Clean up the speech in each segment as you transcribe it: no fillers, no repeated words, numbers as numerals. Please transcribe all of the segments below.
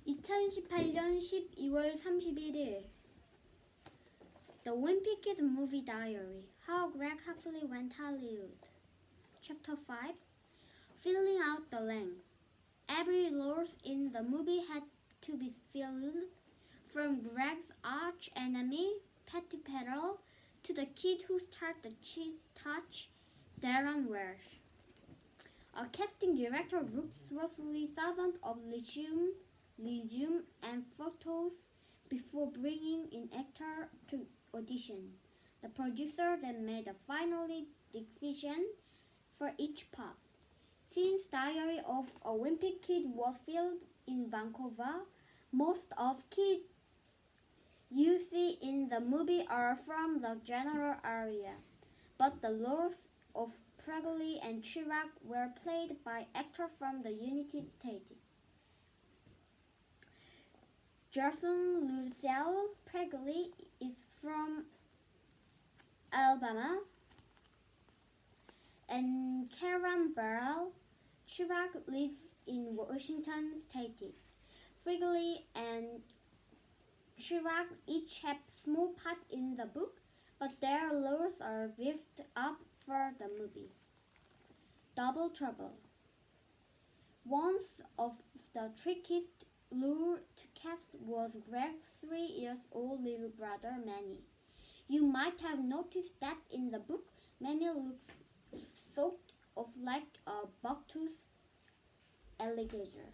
2018년 12월 31일 The Wimpy Kid Movie Diary How Greg Happily Went Hollywood Chapter 5 Filling Out the Length Every role in the movie had to be filled, from Greg's arch enemy, Patty Petal, to the kid who starred the cheese touch, Darren Welsh. A casting director looked roughly thousands of resume and photos before bringing in actor to audition. The producer then made a final decision for each part. Since Diary of a Wimpy Kid was filmed in Vancouver, most of kids you see in the movie are from the general area, but the roles of Pregley and Chirac were played by actors from the United States. Jason Lucille Pregley is from Alabama, and Karen Barrell Chirac lives in Washington State. Pregley and Chirac each have small parts in the book, but their roles are beefed up for the movie. Double Trouble. One of the trickiest roles to cast was Greg's 3-year-old little brother Manny. You might have noticed that in the book, Manny looks sort of like a buck-toothed alligator.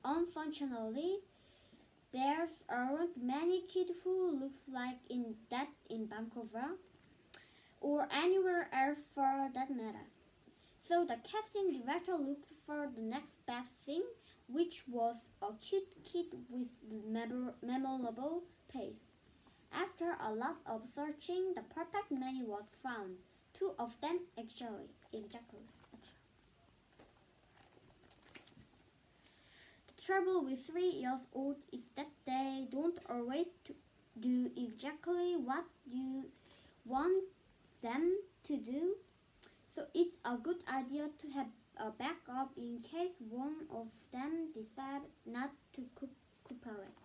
Unfortunately, there aren't many kids who look like that in Vancouver or anywhere else for that matter. So the casting director looked for the next best thing, which was a cute kid with memorable face. After a lot of searching, the perfect Manny was found. Two of them exactly. The trouble with 3-year-olds is that they don't always do exactly what you want them to do. So it's a good idea to have a backup in case one of them decides not to cooperate.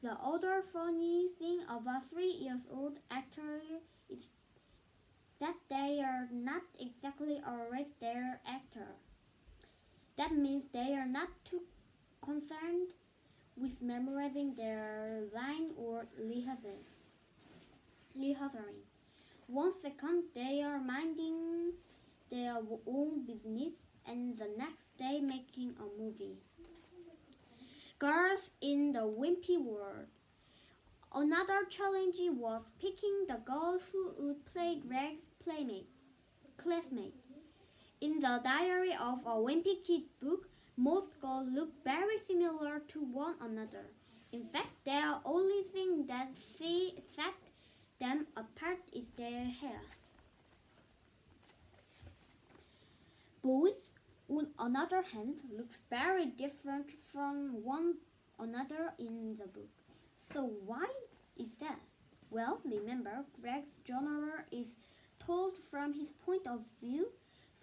The other funny thing about 3-year-old actors is that they are not exactly always their actor. That means they are not too concerned with memorizing their line or rehearsing. 1 second they are minding their own business, and the next day making a movie. Girls in the Wimpy world. Another challenge was picking the girl who would play Greg's classmate. In the Diary of a Wimpy Kid book, most girls look very similar to one another. In fact, the only thing that set them apart is their hair. Boys, on another hand, look very different from one another in the book. So why is that? Well, remember, Greg's genre is told from his point of view,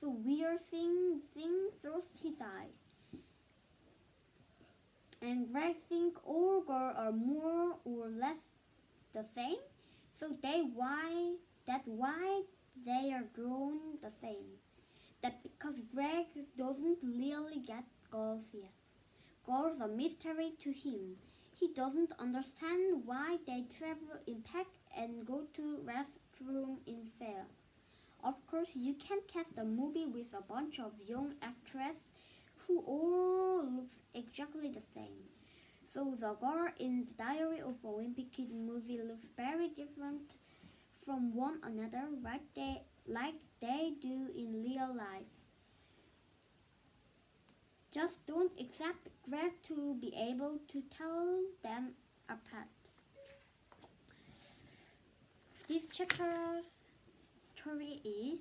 so weird things through his eyes. And Greg thinks all girls are more or less the same, so why they are drawn the same. That because Greg doesn't really get girls yet. Girls are mystery to him. He doesn't understand why they travel in pack and go to restroom in fair. Of course, you can't cast a movie with a bunch of young actresses who all look exactly the same. So the girl in the Diary of a Wimpy Kid movie looks very different from one another, like they do in real life. Just don't expect Greg to be able to tell them apart. This chapter's story is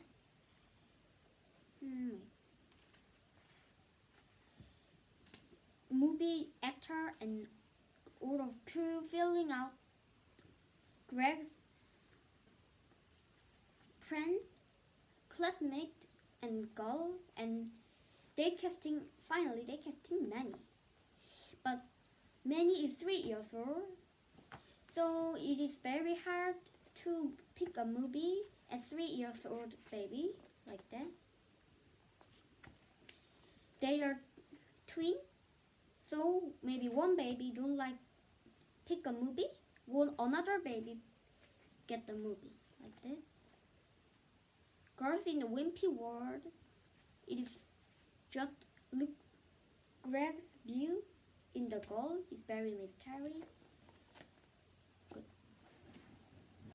movie actor and all of crew filling out Greg's friends, classmate, and girl, and Finally they casting Manny. But Manny is 3 years old, so it is very hard to pick a movie as 3 years old baby like that. They are twin, so maybe one baby don't like pick a movie, another baby get the movie like that. Girls in the wimpy world, it is just look Greg's view in the goal is very mysterious.